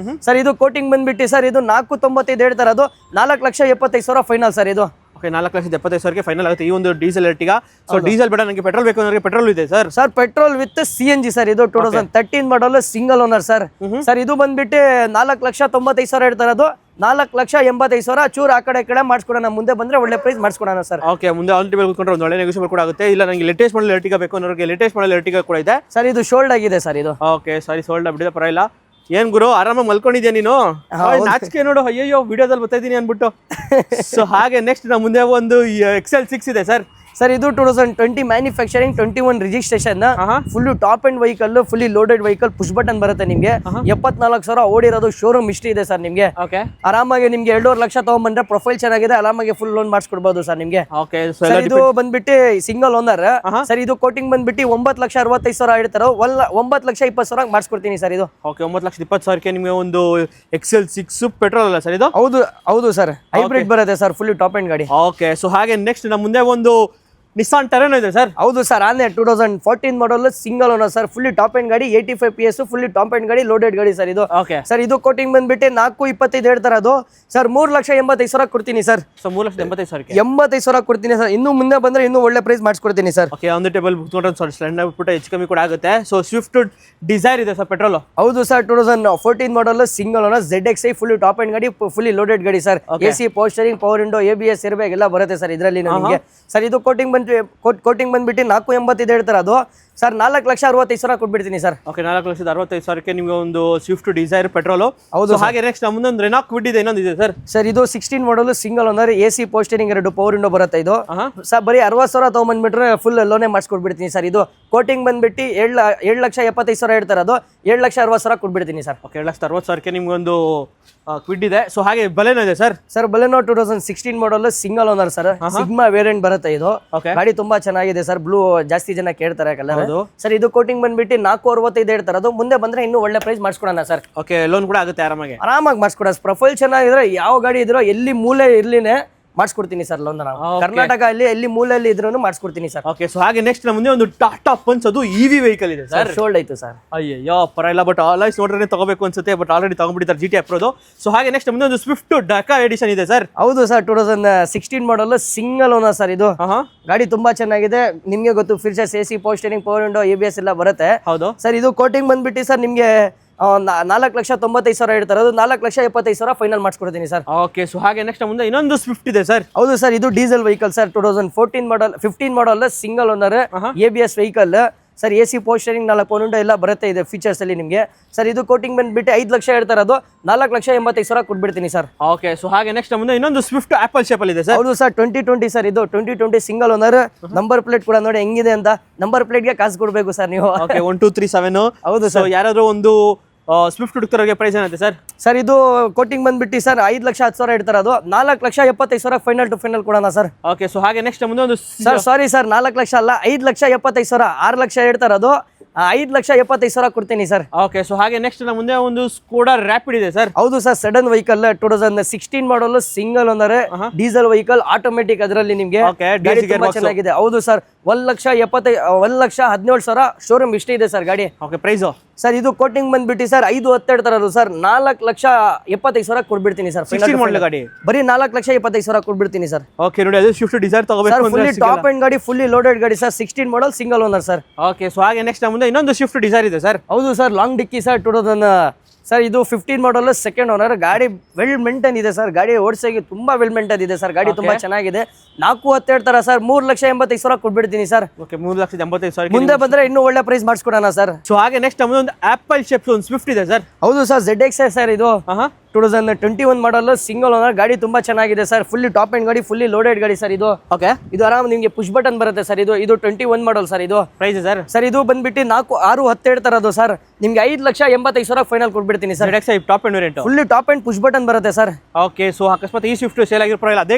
ಸರ್. ಇದು ಕೋಟಿಂಗ್ ಬಂದ್ಬಿಟ್ಟು ಸರ್ ಇದು 495 ಹೇಳ್ತಾರೆ. ಅದು 4,75,000 ಫೈನಲ್ ಸರ್ ಇದು. ಓಕೆ, 4,75,000ಗೆ ಫೈನಲ್ ಆಗುತ್ತೆ ಈ ಒಂದು ಡೀಸೆಲ್ ಎರ್ಟಿಗಾ. ಸೊ ಡೀಸೆಲ್ ಬೇಡ ನನಗೆ ಪೆಟ್ರೋಲ್ ಬೇಕು ಅಂದ್ರೆ ಪೆಟ್ರೋಲ್ ಇದೆ sir. Sir petrol with CNG sir. ಇದು 2013 ಮಾಡಲ್, ಸಿಂಗಲ್ ಓನರ್ ಸರ್. ಸರ್ ಇದು ಬಂದ್ಬಿಟ್ಟು 4,95,000 ಹೇಳ್ತಾರೆ. ಅದು 4,85,000. ಚೂರು ಆ ಕಡೆ ಮಾಡಿಸ್ಕೊಡೋಣ. ಮುಂದೆ ಬಂದ್ರೆ ಒಳ್ಳೆ ಪ್ರೈಸ್ ಮಾಡಿಸ್ಕೊಡೋಣ ಸರ್. ಓಕೆ. ಮುಂದೆ ಆನ್ ಟೇಬಲ್ ಕೂತ್ಕೊಂಡ್ರೆ ಒಂದು ಒಳ್ಳೆ ನೆಗೋಷಿಯಬಲ್ ಕೂಡ ಆಗುತ್ತೆ. ಇಲ್ಲ ನನಗೆ ಲೇಟೆಸ್ಟ್ ಮಾಡಲ್ ಎರ್ಟಿಗಾ ಬೇಕು ಅನ್ನೋರಿಗೆ ಲೇಟೆಸ್ಟ್ ಮಾಡಲ್ ಎರ್ಟಿಗಾ ಕೂಡ ಇದೆ ಸರ್. ಇದು ಶೋಲ್ಡ್ ಆಗಿದೆ ಸರ್ ಇದು. ಓಕೆ, ಸಾರಿ, ಸೋಲ್ಡ್ ಆಗ್ಬಿಟ್ಟಿದೆ. ಪರವಾಗಿಲ್ಲ. ಏನ್ ಗುರು ಆರಾಮಾಗಿ ಮಲ್ಕೊಂಡಿದ್ಯಾ ನೀನು? ನಾಚಿಕೆ ನೋಡು, ಅಯ್ಯೋ ವಿಡಿಯೋದಲ್ಲಿ ಬರ್ತಾ ಇದೀನಿ ಅನ್ಬಿಟ್ಟು. ಸೊ ಹಾಗೆ ನೆಕ್ಸ್ಟ್ ನಮ್ಮ ಮುಂದೆ ಒಂದು XL6 ಇದೆ ಸರ್. ಸರ್ ಇದು 2020 manufacturing, 21 registration, full top and vehicle, fully loaded vehicle, push button ಬರುತ್ತೆ ನಿಮ್ಗೆ. 74,000 ಓಡಿರೋದು. ಶೋರೂಮ್ ಇಷ್ಟ ಇದೆ ಸರ್ ನಿಮ್ಗೆ. ಆರಾಮಾಗಿ ನಿಮ್ಗೆ 2.5 ಲಕ್ಷ ತಗೊಂಡ್ಬಂದ್ರೆ ಪ್ರೊಫೈಲ್ ಚೆನ್ನಾಗಿದೆ, ಆರಾಮಾಗಿ ಫುಲ್ ಲೋನ್ ಮಾಡಿಸ್ಕೊಡ್ಬೋದು ಸರ್ ನಿಮ್ಗೆ. ಇದು ಬಂದ್ಬಿಟ್ಟು ಸಿಂಗಲ್ ಓನರ್ ಸರ್. ಇದು ಕೋಟಿಂಗ್ ಬಂದ್ಬಿಟ್ಟು 9,65,000 ಹೇಳ್ತಾರೋ, 9,20,000 ಮಾಡಿಸ್ಕೊಡ್ತೀನಿ ಸರ್ ಇದು. ಓಕೆ, 9,20,000ಕ್ಕೆ ನಿಮಗೆ ಒಂದು XL6 ಪೆಟ್ರೋಲ್ ಅಲ್ಲ ಸರ್ ಇದು? ಹೌದು ಸರ್, ಹೈಬ್ರಿಡ್ ಬರುತ್ತೆ ಸರ್, ಫುಲ್ ಟಾಪ್ ಅಂಡ್ ಗಾಡಿ. ಓಕೆ. ಸೊ ಹಾಗೆ ನೆಕ್ಸ್ಟ್ ನಮ್ಮ ಮುಂದೆ ಒಂದು ನಿಸಾನ್ ಟೆರೆನೋ ಇದೆ ಸರ್. ಹೌದು ಸರ್, ಆನೆ 2014 model, single owner sir. Fully top end ಗಾಡಿ, 85 PS, ಫುಲ್ಲಿ ಟಾಪ್ ಅಂಡ್ ಗಾಡಿ, ಲೋಡೆಡ್ ಗಾಡಿ ಸರ್ ಇದು. ಓಕೆ ಸರ್ ಇದು ಕೋಟಿಂಗ್ ಬಂದ್ಬಿಟ್ಟು 4,25 ಹೇಳ್ತಾರೆ. ಅದು ಸರ್ 3,85,000 ಕೊಡ್ತೀನಿ ಸರ್. ಸೊ 3,85,000ಕ್ಕೆ 85,000 ಕೊಡ್ತೀನಿ ಸರ್. ಇನ್ನು ಮುಂದೆ ಬಂದ್ರೆ ಇನ್ನೂ ಒಳ್ಳೆ ಪ್ರೈಸ್ ಮಾಡಿಸ್ಕೊಡ್ತೀನಿ sir. Okay, on the table ಕೂತ್ಕೊಂಡ್ರೆ ಸ್ಲೆಂಡ್ ಆಗ್ಬಿಟ್ಟು ಹೆಚ್ಚು ಕಮ್ಮಿ ಕೂಡ ಆಗುತ್ತೆ. ಸೊ ಸ್ವಿಫ್ಟ್ ಡಿಸೈರ್ ಇದೆ ಸರ್ ಪೆಟ್ರೋಲ್. ಹೌದು sir, 2014 model, single owner, ZXi, fully top end ಗಾಡಿ, ಫುಲ್ಲಿ ಲೋಡೆಡ್ ಗಾಡಿ ಸರ್. AC ಪೋಸ್ಟರಿಂಗ್, ಪವರ್ ವಿಂಡೋ, ABS ಏರ್ಬ್ಯಾಗ್ ಎಲ್ಲ ಬರುತ್ತೆ ಸರ್ ಇದರಲ್ಲಿ ನಿಮಗೆ. ಸರ್ ಇದು ಕೋಟಿಂಗ್ ಬಂದ್ಬಿಟ್ಟು 485 ಹೇಳ್ತಾರೆ. ಅದು ಸರ್ 4,65,000 ಕೊಟ್ಬಿಡ್ತೀನಿ ಸರ್. ಓಕೆ, 4,65,000ಕ್ಕೆ ನಿಮಗೆ ಒಂದು ಸ್ವಿಫ್ಟ್ ಡಿಸೈರ್ ಪೆಟ್ರೋಲ್. ಹೌದು. ಹಾಗೆ ನೆಕ್ಸ್ಟ್ ನಮ್ಮದೊಂದು ರೆನಾಕ್ ಕ್ವಿಡ್ ಇದೆ, ಇನ್ನೊಂದು ಇದೆ ಸರ್. ಸರ್ ಇದು 16 ಮಾಡಲ್, ಸಿಂಗಲ್ ಓನರ್, AC ಪೋಸ್ಟರಿಂಗ್, 2 ಪವರ್ ವಿಂಡೋ ಬರುತ್ತೆ. ಇದು ಸರ್ ಬರೀ 60,000 ತಗೊಂಡ್ಬಂದ್ಬಿಟ್ರೆ ಫುಲ್ ಲೋನೇ ಮಾಡಿಸ್ಕೊಡ್ಬಿಡ್ತೀನಿ ಸರ್. ಇದು ಕೋಟಿಂಗ್ ಬಂದ್ಬಿಟ್ಟು 7,75,000 ಹೇಳ್ತಾರೆ. ಅದು 7,60,000 ಕೊಟ್ಬಿಡ್ತೀನಿ ಸರ್. ಓಕೆ, 7,60,000ಕ್ಕೆ ನಿಮ್ಗೆ ಒಂದು ಕ್ವಿಡ್ ಇದೆ. ಸೊ ಹಾಗೆ ಬಲೆನೋ ಇದೆ sir. Sir Baleno 2016 model, single owner sir. Sigma variant ಬರುತ್ತೆ ಇದು. ಗಾಡಿ ತುಂಬಾ ಚೆನ್ನಾಗಿದೆ ಸರ್. ಬ್ಲೂ ಜಾಸ್ತಿ ಜನ ಕೇಳ್ತಾರೆ ಕಲರ್. ಸರ್ ಇದು ಕೋಟಿಂಗ್ ಬಂದ್ಬಿಟ್ಟು 465 ಹೇಳ್ತಾರೆ. ಅದು ಮುಂದೆ ಬಂದ್ರೆ ಇನ್ನೂ ಒಳ್ಳೆ ಪ್ರೈಸ್ ಮಾಡಿಸ್ಕೊಡೋಣ ಸರ್. ಓಕೆ, ಲೋನ್ ಕೂಡ ಆಗುತ್ತೆ ಆರಾಮಾಗಿ ಮಾಡಿಸ್ಕೊಡ. ಪ್ರೊಫೈಲ್ ಚೆನ್ನಾಗಿದ್ರೆ ಯಾವ ಗಾಡಿ ಇದ್ರೋ ಎಲ್ಲಿ ಮೂಲೆ ಇರ್ಲಿನೇ ಮಾಡಿಸ್ಕೊಡ್ತೀನಿ ಸರ್ ಲೋನ್. ನಾವು ಕರ್ನಾಟಕ ಅಲ್ಲಿ ಎಲ್ಲಿ ಮೂಲೆಯಲ್ಲಿ ಇದ್ರೂ ಮಾಡಿಸ್ಕೊಡ್ತೀನಿ ಸರ್. ಓಕೆ. ಸೊ ಹಾಗೆ ನೆಕ್ಸ್ಟ್ ನಮ್ಮ ಮುಂದೆ ಒಂದು ಟಾಟಾ ಪಂಚ್, ಅದು EV ವೆಹಿಕಲ್ ಇದೆ ಸರ್. ಶೋಲ್ಡ್ ಆಯ್ತು ಸರ್. ಅಯ್ಯೋ ಪರವಾಗಿಲ್ಲ, ಬಟ್ ಆಲ್ವೈಸ್ ನೋಡ್ರೆ ತಗೋಬೇಕು ಅನ್ಸುತ್ತೆ, ಬಟ್ ಆಲ್ರೆಡಿ ತಗೊಂಡ್ಬಿಟ್ಟಿದ್ದಾರೆ GT ಅಪ್ರೋದು. ಸೊ ಹಾಗೆ ನೆಕ್ಸ್ಟ್ ಮುಂದೆ ಒಂದು ಸ್ವಿಫ್ಟ್ ಡಕಾ ಎಡಿಷನ್ ಇದೆ ಸರ್. ಹೌದು sir, 2016 model, single owner sir. ಇದು ಗಾಡಿ ತುಂಬಾ ಚೆನ್ನಾಗಿದೆ, ನಿಮ್ಗೆ ಗೊತ್ತು. ಫೀಚರ್ಸ್ AC ಪೋಸ್ಟರಿಂಗ್, ಪವರ್ ವಿಂಡೋ, ABS ಎಲ್ಲ ಬರುತ್ತೆ. ಹೌದು ಸರ್. ಇದು ಕೋಟಿಂಗ್ ಬಂದ್ಬಿಟ್ಟು ಸರ್ ನಿಮ್ಗೆ 4,95,000 ಹೇಳ್ತಾರೆ. ಅದು 4,75,000 ಫೈನಲ್ ಮಾಡಿಸ್ಕೊಡ್ತೀನಿ ಸರ್. ಓಕೆ. ಸೊ ಹಾಗೆ ನೆಕ್ಸ್ಟ್ ಮುಂದೆ ಇನ್ನೊಂದು ಸ್ವಿಫ್ಟ್ ಇದೆ ಸರ್. ಹೌದು ಸರ್, ಇದು diesel vehicle sir. 2014 model, 15 model, single owner, ABS vehicle. Sir A C ಪೋಸ್ಟರಿಂಗ್ 4 ಪವರ್ ವಿಂಡೋ ಎಲ್ಲ ಬರುತ್ತೆ ಇದೆ ಫೀಚರ್ಸ್ ಅಲ್ಲಿ ನಿಮಗೆ. ಸರ್ ಇದು ಕೋಟಿಂಗ್ ಬಂದ್ಬಿಟ್ಟು 5 ಲಕ್ಷ ಹೇಳ್ತಾ ಇರೋದು 4,85,000 ಕೊಟ್ಬಿಡ್ತೀನಿ ಸರ್. ಓಕೆ, ಸೊ ಹಾಗೆ ನೆಕ್ಸ್ಟ್ ಮುಂದೆ ಇನ್ನೊಂದು ಸ್ವಿಫ್ಟ್ ಆಪಲ್ ಶೇಪ್ ಅಲ್ಲಿ ಇದೆ ಸರ್. ಹೌದು ಸರ್ 2020 ಸರ್, ಇದು 2020 ಸಿಂಗಲ್ ಓನರ್. ನಂಬರ್ ಪ್ಲೇಟ್ ಕೂಡ ನೋಡಿ ಹೆಂಗಿದೆ ಅಂತ. ನಂಬರ್ ಪ್ಲೇಟ್ಗೆ ಕಾಸು ಕೊಡಬೇಕು ಸರ್ ನೀವು. ಓಕೆ 1237. ಹೌದು ಸೊ ಯಾರಾದ್ರೂ ಒಂದು ಸ್ವಿಫ್ಟ್ ಹುಡುಕ್ತಾರೋರಿಗೆ ಪ್ರೈಸ್ ಏನಂತೆ ಸರ್? ಸರ್ ಇದು ಕೋಟಿಂಗ್ ಬಂದ್ಬಿಟ್ಟು ಸರ್ 5,10,000 ಹೇಳ್ತಾರೆ, ಅದು 4,75,000 ಫೈನಲ್ ಟು ಫೈನಲ್ ಕೊಡೋಣ ಸರ್. ಓಕೆ, ಸೊ ಹಾಗೆ ನೆಕ್ಸ್ಟ್ ಮುಂದೆ ಒಂದು ಸರ್ ಸಾರಿ ಸರ್ 4 ಲಕ್ಷ ಅಲ್ಲ, 5,75,000. 6 ಲಕ್ಷ ಹೇಳ್ತಾರೆ, ಅದು 5,75,000 ಕೊಡ್ತೀನಿ ಸರ್. ಓಕೆ, ಸೊ ಹಾಗೆ ನೆಕ್ಸ್ಟ್ ನಮ್ಮ ಮುಂದೆ ಒಂದು ಸ್ಕೋಡಾ ರ್ಯಾಪಿಡ್ ಇದೆ ಸರ್. ಹೌದು sir, sudden vehicle 2016 model single owner diesel vehicle automatic. ಅದರಲ್ಲಿ ನಿಮ್ಗೆ ಗಾಡಿ ತುಂಬಾ ಚೆನ್ನಾಗಿದೆ. ಹೌದು ಸರ್ 1,17,000 ಶೋರೂಮ್ ಇಷ್ಟ ಇದೆ ಸರ್ ಗಾಡಿ. ಓಕೆ, ಪ್ರೈಸ್ ಸರ್ ಇದು ಕೋಟಿಂಗ್ ಬಂದ್ಬಿಟ್ಟು ಸರ್ 5,10 ಹೇಳ್ತಾರದು ಸರ್, 4,75,000 ಕೊಡ್ಬಿಡ್ತೀನಿ ಸರ್. ಗಾಡಿ ಬರೀ 4,75,000 ಕೊಡ್ಬಿಡ್ತೀನಿ ಸರ್. ಓಕೆ, ನೋಡಿ ಅದು ಸ್ವಿಫ್ಟ್ ಡಿಸೈರ್ ತಗೋಬೇಕು ಫುಲ್ಲಿ ಟಾಪ್ ಅಂಡ್ ಗಾಡಿ, ಫುಲ್ಲಿ ಲೋಡೆಡ್ ಗಾಡಿ sir. 16 model single owner sir. Okay, so ಹಾಗೆ ನೆಕ್ಸ್ಟ್ ಮುಂದೆ ಇನ್ನೊಂದು ಸ್ವಿಫ್ಟ್ ಡಿಸೈರ್ ಇದೆ ಸರ್. ಹೌದು ಸರ್, ಲಾಂಗ್ ಡಿಕ್ಕಿ ಸರ್ 2000 ಸರ್. ಇದು 15 ಮಾಡಲ್ ಸೆಕೆಂಡ್ ಓನರ್. ಗಾಡಿ ವೆಲ್ ಮೇಂಟೈನ್ ಇದೆ ಸರ್. ಗಾಡಿ ಓಡಿಸೋಕೆ ತುಂಬಾ ವೆಲ್ ಮೇಂಟೈನ್ ಇದೆ ಸರ್. ಗಾಡಿ ತುಂಬಾ ಚೆನ್ನಾಗಿದೆ. 4,10 ಹೇಳ್ತಾರ ಸರ್, 3,85,000 ಕೊಟ್ಬಿಡ್ತೀನಿ ಸರ್. ಓಕೆ, 3,85,000. ಮುಂದೆ ಬಂದ್ರೆ ಇನ್ನೂ ಒಳ್ಳೆ ಪ್ರೈಸ್ ಮಾಡಿಸ್ಕೊಡೋಣ ಸರ್. ಸೊ ಹಾಗೆ ನೆಕ್ಸ್ಟ್ ಮುಂದೆ ಒಂದು ಆಪಲ್ ಶೇಪ್ ಒಂದು ಸ್ವಿಫ್ಟ್ ಇದೆ ಸರ್. ಹೌದು ಸರ್ ZX ಸರ್, ಇದು 2021 ಮಾಡಲ್ ಸಿಂಗಲ್ ಓನರ್. ಗಾಡಿ ತುಂಬಾ ಚೆನ್ನಾಗಿದೆ ಸರ್. ಫುಲ್ಲಿ ಟಾಪ್ ಅಂಡ್ ಗಾಡಿ, ಫುಲ್ಲಿ ಲೋಡೆಡ್ ಗಾಡಿ ಸರ್ ಇದು. ಓಕೆ, ಇದು ಆರಾಮ್ ನಿಮಗೆ ಪುಷ್ ಬಟನ್ ಬರುತ್ತೆ ಸರ್. ಇದು 21 ಮಾಡಲ್ ಸರ್. ಇದು ಪ್ರೈಸ್ ಸರ್? ಸರ್ ಇದು ಬಂದ್ಬಿಟ್ಟು 4,6,10 ಹೇಳ್ತಾರದು ಸರ್. ನಿಮ್ಗೆ 5,85,000 ಫೈನಲ್ ಕೊಟ್ಬಿಡ್ತೀನಿ sir. Top end variant, fully top and push button ಬರುತ್ತೆ ಸರ್. ಓಕೆ, ಸೊ ಅಕಸ್ಮಾತ್ ಈ ಸ್ವಿಫ್ಟ್ ಸೇಲ್ ಆಗಿರೋ ಪರವಾಗಿಲ್ಲ, ಅದೇ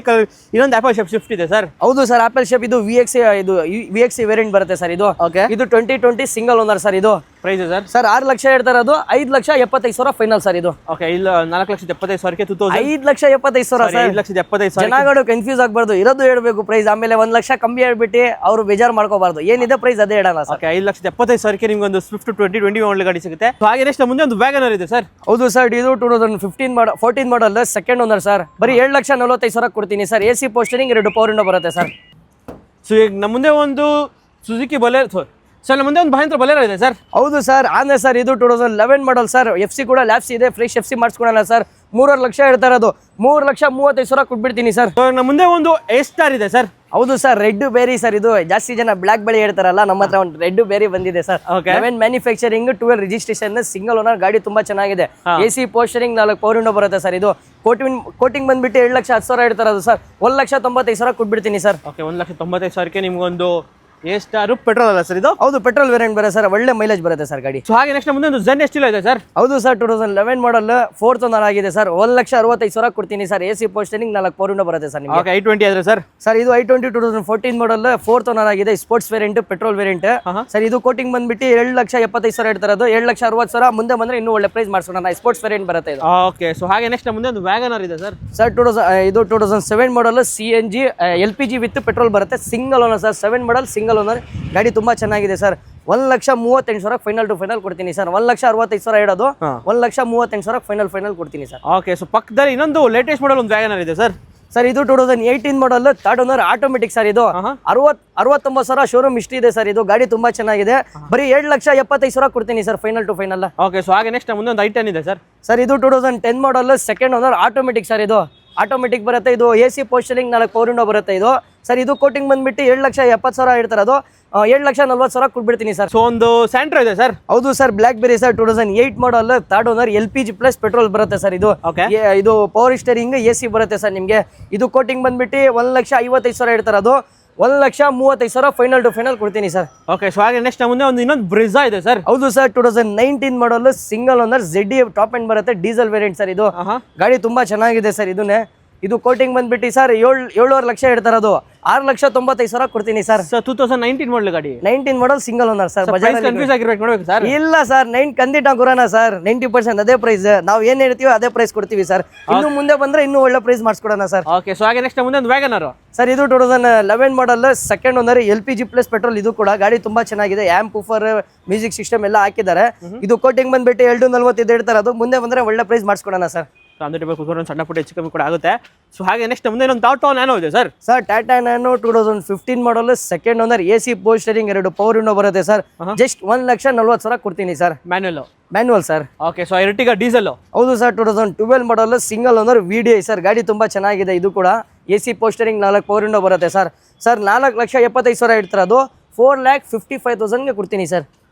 ಇನ್ನೊಂದು ಆಪಲ್ ಶೇಪ್ ಸ್ವಿಫ್ಟ್ ಇದೆ ಸರ್. ಹೌದು ಸರ್, ಆಪಲ್ ಶೇಪ್ ಇದು VXC ವೇರಿಯಂಟ್ ಬರುತ್ತೆ ಸರ್. ಇದು ಓಕೆ, ಇದು 2020 ಸಿಂಗಲ್ ಓನರ್ ಸರ್. ಇದು ಪ್ರೈಸ್ ಸರ್? ಸರ್ 6 ಲಕ್ಷ ಹೇಳ್ತಾರೆ, ಅದು 5,75,000 ಫೈನಲ್ ಸರ್. ಇದು ಓಕೆ, ಇಲ್ಲ 4,75,000 5,75,000 ಸರ್. 5,75,000 ಜನಗಳು ಕನ್ಫ್ಯೂಸ್ ಆಗ್ಬಾರ್ದು, ಇರೋದು ಹೇಳ್ಬೇಕು ಪ್ರೈಸ್. ಆಮೇಲೆ 1 ಲಕ್ಷ ಕಮ್ಮಿ ಹೇಳ್ಬಿಟ್ಟು ಅವರು ಬೇಜಾರು ಮಾಡ್ಕೋಬಾರ್ದು. ಏನಿದೆ ಪ್ರೈಸ್ ಅದೇ ಹೇಳೋಣ ಸರ್. 5,75,000 ನಿಮ್ಗೆ ಒಂದು ಸ್ವಿಫ್ಟ್ 2020 ಮಾಡಲ್ ಗಾಡಿ ಸಿಗುತ್ತೆ. ಹಾಗೆ ನೆಕ್ಸ್ಟ್ ಮುಂದೆ ಒಂದು ವ್ಯಾಗನರ್ ಇದೆ ಸರ್. ಹೌದು ಸರ್, ಇದು 2014 ಮಾಡಲ್ ಸೆಕೆಂಡ್ ಓನರ್ ಸರ್. ಬರೀ 7,45,000 ಕೊಡ್ತೀನಿ ಸರ್. AC ಪೋಸ್ಟರಿಂಗ್ 2 ಪವರ್ ವಿಂಡೋ ಬರುತ್ತೆ ಸರ್. ಸೊ ಈಗ ನಮ್ಮ ಮುಂದೆ ಒಂದು ಸುಜುಕಿ ಬೊಲೆರೋ ಸರ್, ನಮ್ಮ ಮುಂದೆ ಒಂದು ಮಹೇಂದ್ರ ಬೊಲೆರೋ ಇದೆ ಸರ್. ಹೌದು ಸರ್, ಆನೆ ಸರ್. ಇದು 2011 ಮಾಡಲ್ ಸರ್. FC ಕೂಡ ಲ್ಯಾಪ್ಸ್ ಇದೆ, ಫ್ರೆಶ್ FC ಮಾಡಿಸ್ಕೊಳಲ್ಲ ಸರ್. 3 ಲಕ್ಷ ಹೇಳ್ತಾ ಇರೋದು, 3,35,000 ಕೊಟ್ಬಿಡ್ತೀನಿ ಸರ್. ನಮ್ಮ ಮುಂದೆ ಒಂದು A-ಸ್ಟಾರ್ ಇದೆ ಸರ್. ಹೌದು ಸರ್, ರೆಡ್ ಬೇರಿ ಸರ್. ಇದು ಜಾಸ್ತಿ ಜನ ಬ್ಲಾಕ್ ಬೆಳಿ ಹೇಳ್ತಾರಲ್ಲ, ನಮ್ಮ ಹತ್ರ ಒಂದು ರೆಡ್ ಬೇರಿ ಬಂದಿದೆ sir. 11 manufacturing 12 registration single owner. ಗಾಡಿ ತುಂಬಾ ಚೆನ್ನಾಗಿದೆ. AC ಪೋಸ್ಟರಿಂಗ್ 4 ಪವರ್ ವಿಂಡೋ ಬರುತ್ತೆ ಸರ್. ಇದು ಕೋಟಿಂಗ್ ಬಂದ್ಬಿಟ್ಟು 7,10,000 ಹೇಳ್ತಾರದು ಸರ್. 1,95,000 ಕೊಟ್ಬಿಡ್ತೀನಿ ಸರ್. ಓಕೆ, 1,95,000 ನಿಮ್ಗೊಂದು A-ಸ್ಟಾರ್ ಪೆಟ್ರೋಲ್ ಅಲ್ಲ ಸರ್ ಇದು? ಹೌದು, ಪೆಟ್ರೋಲ್ ವೇರಿಯಂಟ್ ಬರುತ್ತೆ ಸರ್. ಒಳ್ಳೆ ಮೈಲೇಜ್ ಬರುತ್ತೆ ಸರ್ ಗಾಡಿ. ಸೊ ಹಾಗೆ ನೆಕ್ಸ್ಟ್ ಮುಂದೆ ಒಂದು Zen ST ಇದೆ ಸರ್. ಹೌದು ಸರ್, 2011 ಮಾಡಲ್ 4th ಓನರ್ ಆಗಿದೆ ಸರ್. 1,65,000 ಕೊಡ್ತೀನಿ ಸರ್. AC ಪೋಸ್ಟರಿಂಗ್ 4 ಪವರ್ ವಿಂಡೋ ಬರುತ್ತೆ ಸರ್ ನಿಮಗೆ. ಓಕೆ, i20 ಆದ್ರೆ ಸರ್? ಸರ್ ಇದು i20 2014 ಮಾಡಲ್ 4th ಓನರ್ ಆಗಿದೆ. Sports variant, petrol variant sir. ಇದು ಕೋಟಿಂಗ್ ಬಂದ್ಬಿಟ್ಟು 7,75,000 ಹೇಳ್ತಾರೆ, ಅದು 7,60,000. ಮುಂದೆ ಬಂದ್ರೆ ಇನ್ನೂ ಒಳ್ಳೆ ಪ್ರೈಸ್ ಮಾಡಿಸೋಣ. ಸ್ಪೋರ್ಟ್ಸ್ ವೇರಿಯಂಟ್ ಬರುತ್ತೆ ಇದು. ಓಕೆ, ಸೊ ಹಾಗೆ ನೆಕ್ಸ್ಟ್ ಮುಂದೆ ಒಂದು ವ್ಯಾಗನರ್ ಇದೆ ಸರ್. ಸರ್ ಇದು 2007 ಮಾಡಲ್ CNG LPG ವಿತ್ ಪೆಟ್ರೋಲ್ ಬರುತ್ತೆ. Single owner sir. 7 ಮಾಡಲ್ ಸಿಂಗಲ್ ಓನರ್. ಗಾಡಿ ತುಂಬಾ ಚೆನ್ನಾಗಿದೆ ಸರ್. 1,38,000 ಫೈನಲ್ ಟು ಫೈನಲ್ ಕೊಡ್ತೀನಿ ಸರ್. 1,65,000 ಹೇಳೋದು, 1,38,000 ಫೈನಲ್ ಕೊಡ್ತೀನಿ ಸರ್. ಓಕೆ, ಸೊ ಪಕ್ಕದಲ್ಲಿ ಇನ್ನೊಂದು ಲೇಟೆಸ್ಟ್ ಮಾಡಲ್ ಒಂದು ವ್ಯಾಗನರ್ ಇದೆ ಸರ್. ಸರ್ ಇದು 2018 ಮಾಡಲ್ 3rd ಓನರ್ ಆಟೋಮೆಟಿಕ್ ಸರ್. ಇದು 69,000 ಶೋರೂಮ್ ಇಷ್ಟ ಇದೆ ಸರ್. ಇದು ಗಾಡಿ ತುಂಬಾ ಚೆನ್ನಾಗಿದೆ. ಬರೀ 7,75,000 ಕೊಡ್ತೀನಿ sir final to final. Okay, so ಹಾಗೆ ನೆಕ್ಸ್ಟ್ ಮುಂದೆ ಒಂದು i10 ಇದೆ ಸರ್. ಸರ್ ಇದು 2010 model second owner automatic sir. ಇದು ಆಟೋಮೆಟಿಕ್ ಬರುತ್ತೆ. ಇದು AC ಪೋಸ್ಟರಿಂಗ್ 4 ಪವರ್ ವಿಂಡೋ ಬರುತ್ತೆ ಇದು ಸರ್. ಇದು ಕೋಟಿಂಗ್ ಬಂದ್ಬಿಟ್ಟು 7,70,000 ಹೇಳ್ತಾರೆ, ಅದು 7,40,000 ಕೊಟ್ಬಿಡ್ತೀನಿ ಸರ್. ಸೊ ಒಂದು ಸ್ಯಾಂಟ್ರೋ ಇದೆ ಸರ್. ಹೌದು ಸರ್, ಬ್ಲಾಕ್ ಬೆರಿ ಸರ್. 2008 ಮಾಡಲ್ 3rd owner LPG plus petrol ಬರುತ್ತೆ ಸರ್. ಇದು ಇದು ಪವರ್ ಸ್ಟೇರಿಂಗ್ AC ಬರುತ್ತೆ ಸರ್ ನಿಮಗೆ. ಇದು ಕೋಟಿಂಗ್ ಬಂದ್ಬಿಟ್ಟು 1,55,000 ಹೇಳ್ತಾರೆ, ಅದು 1,35,000 ಫೈನಲ್ ಟು ಫೈನಲ್ ಕೊಡ್ತೀನಿ ಸರ್. ಓಕೆ, ಸೊ ಹಾಗೆ ನೆಕ್ಸ್ಟ್ ಮುಂದೆ ಒಂದು ಇನ್ನೊಂದು ಬ್ರಿಜಾ ಇದೆ ಸರ್. ಹೌದು ಸರ್, 2019 ಮಾಡಲ್ single owner ZD top end ಬರುತ್ತೆ, ಡೀಸೆಲ್ ವೇರಿಯಂಟ್ ಸರ್. ಇದು ಗಾಡಿ ತುಂಬಾ ಚೆನ್ನಾಗಿದೆ ಸರ್. ಇದು ಕೋಟಿಂಗ್ ಬಂದ್ಬಿಟ್ಟು ಸರ್ 7,5 ಲಕ್ಷ ಹೇಳ್ತಾರೆ, ಅದು 6,95,000 ಕೊಡ್ತೀನಿ ಸರ್. 2019 ಮಾಡಲ್ ಗಾಡಿ, 19 ಮಾಡಲ್ ಸಿಂಗಲ್ ಓನರ್ ಸರ್. ಕನ್ಫ್ಯೂಸ್ ಆಗಿರ್ಬೇಕು ನೋಡ್ಬೇಕು ಸರ್. ಇಲ್ಲ ಸರ್, 9 ಕಂದಿಟ ಗುರಾನ ಸರ್. 90% ಅದೇ ಪ್ರೈಸ್. ನಾವು ಏನ್ ಹೇಳ್ತೀವಿ ಅದೇ ಪ್ರೈಸ್ ಕೊಡ್ತೀವಿ ಸರ್. ಇನ್ನು ಮುಂದೆ ಬಂದ್ರೆ ಇನ್ನೂ ಒಳ್ಳೆ ಪ್ರೈಸ್ ಮಾಡಿಸ್ಕೊಡೋಣ ಸರ್. ಓಕೆ, ಸೊ ಹಾಗೆ ನೆಕ್ಸ್ಟ್ ಮುಂದೆ ಒಂದು ವ್ಯಾಗನರ್ ಸರ್. ಇದು 2011 ಮಾಡಲ್ second owner LPG plus petrol. ಇದು ಕೂಡ ಗಾಡಿ ತುಂಬಾ ಚೆನ್ನಾಗಿದೆ. ಆಂಪ್ ಊಫರ್ ಮ್ಯೂಸಿಕ್ ಸಿಸ್ಟಮ್ ಎಲ್ಲ ಹಾಕಿದ್ದಾರೆ. ಇದು ಕೋಟಿಂಗ್ ಬಂದ್ಬಿಟ್ಟು 2,40 ಹೇಳ್ತಾರೆ, ಅದು ಮುಂದೆ ಬಂದ್ರೆ ಒಳ್ಳೆ ಪ್ರೈಸ್ ಮಾಡಿಸ್ಕೊಡೋಣ ಸರ್. ಸಣ್ಣ ಪುಟ್ಟ ಹೆಚ್ಚು ಕಮ್ಮಿ ಕೂಡ ಆಗುತ್ತೆ. ಸೊ ಹಾಗೆ ನೆಕ್ಸ್ಟ್ ಮುಂದೆ ಒಂದು ಟಾಟಾ ನ್ಯಾನೋ ಇದೆ sir. Sir Tata Nano 2015 model second owner AC ಪೋಸ್ಟರಿಂಗ್ 2 ಪವರ್ ವಿಂಡೋ ಬರುತ್ತೆ ಸರ್. ಜಸ್ಟ್ 1,40,000 ಕೊಡ್ತೀನಿ sir. Manual sir. Okay, so Ertiga diesel. ಹೌದು sir, 2012 model single owner VDI sir. ಗಾಡಿ ತುಂಬಾ ಚೆನ್ನಾಗಿದೆ. ಇದು ಕೂಡ AC ಪೋಸ್ಟರಿಂಗ್ 4 ಪವರ್ ವಿಂಡೋ ಬರುತ್ತೆ ಸರ್. 4,75,000 ಹೇಳ್ತಾರೆ, ಅದು 4,55,000ಗೆ ಕೊಡ್ತೀನಿ ಸರ್.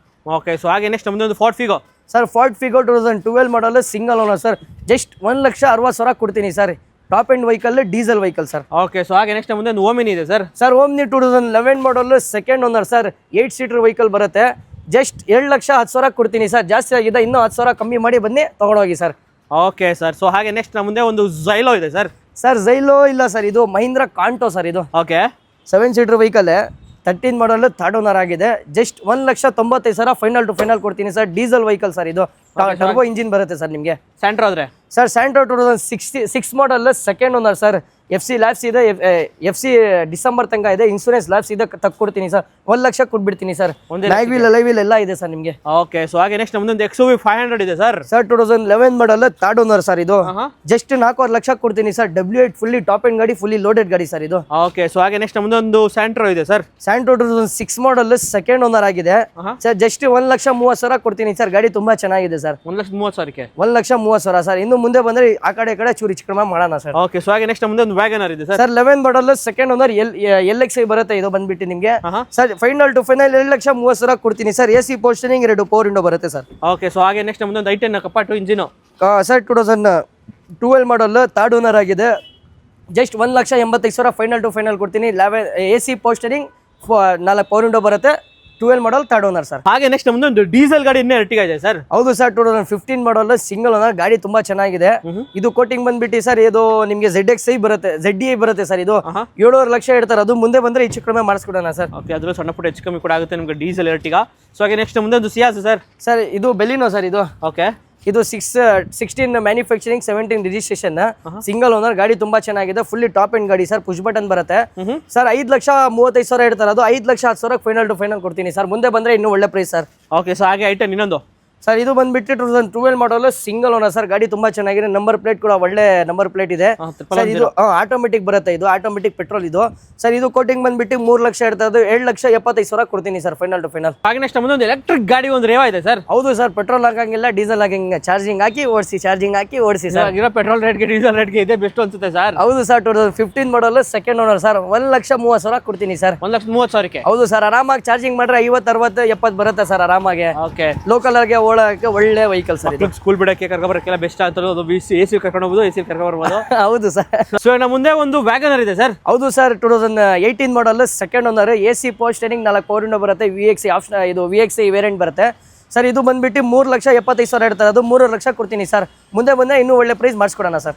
ಓಕೆ, ಸೊ ಹಾಗೆ ನೆಕ್ಸ್ಟ್ ನಮ್ಮದು ಒಂದು Ford Figo sir Ford Figo 2012 model single owner sir. Just 1,60,000 ಕೊಡ್ತೀನಿ sir. Top end vehicle, diesel vehicle sir. Okay, so ಹಾಗೆ ನೆಕ್ಸ್ಟ್ ನಮ್ಮದು ಒಂದು ಓಮಿನಿ ಇದೆ ಸರ್. ಸರ್ ಓಮ್ನಿ 2011 ಮಾಡಲ್ second owner sir. 8 seater vehicle ಬರುತ್ತೆ. Just 7,10,000 ಕೊಡ್ತೀನಿ sir. ಜಾಸ್ತಿ ಆಗಿದೆ, ಇನ್ನೂ 10,000 ಕಮ್ಮಿ ಮಾಡಿ ಬನ್ನಿ ತಗೊಂಡೋಗಿ ಸರ್. ಓಕೆ ಸರ್, ಸೊ ಹಾಗೆ ನೆಕ್ಸ್ಟ್ ನಮ್ಮ ಮುಂದೆ ಒಂದು ಝೈಲೋ ಇದೆ ಸರ್. ಸರ್ ಝೈಲೋ ಇಲ್ಲ ಸರ್, ಇದು ಮಹೀಂದ್ರ ಕಾಂಟೋ ಸರ್. ಇದು okay 7 seater vehicle, 13 model, third owner ಆಗಿದೆ. ಜಸ್ಟ್ 1,95,000 ಫೈನಲ್ ಟು ಫೈನಲ್ ಕೊಡ್ತೀನಿ ಸರ್. Diesel vehicle sir. ಇದು ಟರ್ಬೋ ಇಂಜಿನ್ ಬರುತ್ತೆ ಸರ್ ನಿಮಗೆ. ಸೆಂಟ್ರ್ ಆದ್ರೆ sir Santro 2006 model second owner sir. FC ಲ್ಯಾಬ್ಸ್ ಇದೆ, FC ಡಿಸೆಂಬರ್ ತನಕ ಇದೆ. ಇನ್ಸೂರೆನ್ಸ್ ಲ್ಯಾಬ್ಸ್ ಇದೆ, ತಕ್ಕೊಡ್ತೀನಿ ಸರ್. 1,00,000 ಕೊಟ್ಬಿಡ್ತೀನಿ ಸರ್. ಮ್ಯಾಗ್ವಿಲ್ ಲೈವಿಲ್ ಎಲ್ಲ ಇದೆ ಸರ್ ನಿಮಗೆ. ಓಕೆ, ಸೊ ಹಾಗೆ ನೆಕ್ಸ್ಟ್ ನಮ್ಮದೊಂದು XUV 500 ಇದೆ ಸರ್. ಸರ್ 2011 ಮಾಡಲ್, ಥರ್ಡ್ ಓನರ್ ಸರ್. ಇದು ಜಸ್ಟ್ 4,00,000 ಕೊಡ್ತೀನಿ sir. W8 fully top end ಗಾಡಿ, ಫುಲ್ಲಿ ಲೋಡೆಡ್ ಗಾಡಿ ಸರ್ ಇದು. ಓಕೆ, ಸೊ ಹಾಗೆ ನೆಕ್ಸ್ಟ್ ನಮ್ಮದೊಂದು ಸ್ಯಾಂಟ್ರೋ ಇದೆ sir. Santro 2006 model second owner ಆಗಿದೆ ಸರ್. ಜಸ್ಟ್ 1,30,000 ಕೊಡ್ತೀನಿ ಸರ್. ಗಾಡಿ ತುಂಬಾ ಚೆನ್ನಾಗಿದೆ ಸರ್. 1,30,000ಕ್ಕೆ 1,30,000 ಸರ್. ಇನ್ನು ಮುಂದೆ ಬಂದ್ರೆ ಆ ಕಡೆ ಈ ಕಡೆ ಚೂರು ಹೆಚ್ಚು ಕಡಿಮೆ ಮಾಡೋಣ ಸರ್. ಓಕೆ, ಸೊ ಹಾಗೆ ನೆಕ್ಸ್ಟ್ ನಮ್ಮದು ಒಂದು ವ್ಯಾಗನರ್ ಇದೆ ಸರ್. ಸರ್ 11 ಮಾಡಲ್ ಸೆಕೆಂಡ್ ಓನರ್, LXi ಬರುತ್ತೆ. ಇದು ಬಂದ್ಬಿಟ್ಟು ನಿಮಗೆ ಸರ್ ಫೈನಲ್ ಟು ಫೈನಲ್ 7,30,000 ಕೊಡ್ತೀನಿ ಸರ್. AC ಪೋಸ್ಟರಿಂಗ್, 2 ಪವರ್ ವಿಂಡೋ ಬರುತ್ತೆ ಸರ್. ಓಕೆ, ಸೊ ಹಾಗೆ ನೆಕ್ಸ್ಟ್ ನಮ್ಮದೊಂದು i10 ಕಪಾಟು ಇಂಜಿನು ಸರ್ 2012 ಮಾಡಲ್, ಥರ್ಡ್ ಓನರ್ ಆಗಿದೆ. ಜಸ್ಟ್ 1,85,000 ಫೈನಲ್ ಟು ಫೈನಲ್ ಕೊಡ್ತೀನಿ. AC ಪೋಸ್ಟರಿಂಗ್, 4 ಪವರ್ ವಿಂಡೋ ಬರುತ್ತೆ. 12 ಮಾಡಲ್, ಥರ್ಡ್ ಓನರ್ ಸರ್. ಹಾಗೆ ನೆಕ್ಸ್ಟ್ ನಮ್ಮದು ಒಂದು ಡೀಸೆಲ್ ಗಾಡಿ ಇನ್ನೇ Ertiga ಇದೆ ಸರ್. ಹೌದು ಸರ್ 2015 ಮಾಡಲ್ ಸಿಂಗಲ್ ಓನರ್. ಗಾಡಿ ತುಂಬಾ ಚೆನ್ನಾಗಿದೆ. ಇದು ಕೋಟಿಂಗ್ ಬಂದ್ಬಿಟ್ಟು ಸರ್, ಇದು ನಿಮಗೆ ZXi ಬರುತ್ತೆ, ZDI ಬರುತ್ತೆ ಸರ್. ಇದು 7,5 ಲಕ್ಷ ಹೇಳ್ತಾರೆ. ಅದು ಮುಂದೆ ಬಂದ್ರೆ ಹೆಚ್ಚು ಕಡಿಮೆ ಮಾಡಿಸ್ಕೊಡೋಣ ಸರ್. ಓಕೆ, ಅದ್ರಲ್ಲಿ ಸಣ್ಣ ಪುಟ್ಟ ಹೆಚ್ಚು ಕಮ್ಮಿ ಕೂಡ ಆಗುತ್ತೆ ನಿಮಗೆ ಡೀಸೆಲ್ Ertiga. ಸೊ ಹಾಗೆ ನೆಕ್ಸ್ಟ್ ಮುಂದೆ ಒಂದು ಸಿಯಾಸ್ ಸರ್. ಸರ್ ಇದು ಬೆಲಿನೋ ಸರ್. ಇದು ಓಕೆ, ಇದು 16 ಮ್ಯಾನುಫ್ಯಾಕ್ಚರಿಂಗ್, 17 ರಿಜಿಸ್ಟ್ರೇಷನ್, ಸಿಂಗಲ್ ಓನರ್. ಗಾಡಿ ತುಂಬಾ ಚೆನ್ನಾಗಿದೆ, ಫುಲ್ಲಿ ಟಾಪ್ ಎಂಡ್ ಗಾಡಿ ಸರ್. ಪುಷ್ ಬಟನ್ ಬರುತ್ತೆ ಸರ್. 5,35,000 ಹೇಳ್ತಾರೆ. ಅದು 5,10,000 ಫೈನಲ್ ಟು ಫೈನಲ್ ಕೊಡ್ತೀನಿ ಸರ್. ಮುಂದೆ ಬಂದ್ರೆ ಇನ್ನೂ ಒಳ್ಳೆ ಪ್ರೈಸ್ ಸರ್. ಓಕೆ, ಸೊ ಹಾಗೆ i10 ಇನ್ನೊಂದು ಸರ್. ಇದು ಬಂದ್ಬಿಟ್ಟು 2012 ಮಾಡಲ್ ಸಿಂಗಲ್ ಓನರ್ ಸರ್. ಗಾಡಿ ತುಂಬಾ ಚೆನ್ನಾಗಿದೆ. ನಂಬರ್ ಪ್ಲೇಟ್ ಕೂಡ ಒಳ್ಳೆ ನಂಬರ್ ಪ್ಲೇಟ್ ಇದೆ ಸರ್. ಇದು ಆಟೋಮೆಟಿಕ್ ಬರುತ್ತೆ. ಇದು ಆಟೋಮೆಟಿಕ್ ಪೆಟ್ರೋಲ್ ಇದು ಸರ್. ಇದು ಕೋಟಿಂಗ್ ಬಂದ್ಬಿಟ್ಟು 3 ಲಕ್ಷ ಇರ್ತದೆ. 7,75,000 ಕೊಡ್ತೀನಿ ಸರ್ ಫೈನಲ್ ಟು ಫೈನಲ್. ಹಾಗೆ ನೆಕ್ಸ್ಟ್ ನಮ್ಮದೊಂದು ಎಲೆಕ್ಟ್ರಿಕ್ ಗಾಡಿ ಒಂದು ರೇವಾ ಇದೆ ಸರ್. ಹೌದು ಸರ್, ಪೆಟ್ರೋಲ್ ಹಾಕಂಗಿಲ್ಲ, ಡೀಸೆಲ್ ಹಾಕಂಗಿಲ್ಲ. ಚಾರ್ಜಿಂಗ್ ಹಾಕಿ ಓಡಿಸಿ, ಚಾರ್ಜಿಂಗ್ ಹಾಕಿ ಓಡಿಸಿ ಸರ್. ಇರೋ ಪೆಟ್ರೋಲ್ ರೇಟ್ಗೆ ಡೀಸೆಲ್ ರೇಟ್ಗೆ ಇದೆ ಬೆಸ್ಟ್ ಅನ್ಸುತ್ತೆ ಸರ್. ಹೌದು sir 2015 model second owner sir. 1,30,000 ಕೊಡ್ತೀನಿ ಸರ್. 1,30,000ಕ್ಕೆ ಹೌದು ಸರ್. ಆರಾಮಾಗಿ ಚಾರ್ಜಿಂಗ್ ಮಾಡ್ರೆ 50, 60, 70 ಬರುತ್ತೆ ಸರ್ ಆರಾಮಾಗಿ. ಓಕೆ, ಲೋಕಲ್ ಆಗಿ ಓಡಾಡಕ್ಕೆ ಒಳ್ಳೆ ವೆಹಿಕಲ್ ಸರ್. ಸ್ಕೂಲ್ ಬಿಡಕ್ಕೆ ಕರ್ಕೊಬರಕ್ಕೆಲ್ಲ ಬೆಸ್ಟ್ ಅಂತ. ಅದು AC ಕರ್ಕೊಂಡು ಹೋಗ್ಬೋದು, AC ಕರ್ಕೊಂಡು ಬರ್ಬೋದು. ಹೌದು ಸರ್. ಸೊ ನಮ್ಮ ಮುಂದೆ ಒಂದು ವ್ಯಾಗನರ್ ಇದೆ ಸರ್. ಹೌದು ಸರ್ 2018 ಮಾಡಲ್ ಸೆಕೆಂಡ್ ಓನರ್. AC ಪೋಸ್ಟರಿಂಗ್, 4 ಪವರ್ ವಿಂಡೋ ಬರುತ್ತೆ. VXi ಆಪ್ಷನ್, ಇದು VXi ವೇರಿಯಂಟ್ ಬರುತ್ತೆ ಸರ್. ಇದು ಬಂದ್ಬಿಟ್ಟು 3,75,000 ಹೇಳ್ತಾರೆ. ಅದು 3 ಲಕ್ಷ ಕೊಡ್ತೀನಿ ಸರ್. ಮುಂದೆ ಬಂದ್ರೆ ಇನ್ನೂ ಒಳ್ಳೆ ಪ್ರೈಸ್ ಮಾಡಿಸ್ಕೊಡೋಣ ಸರ್.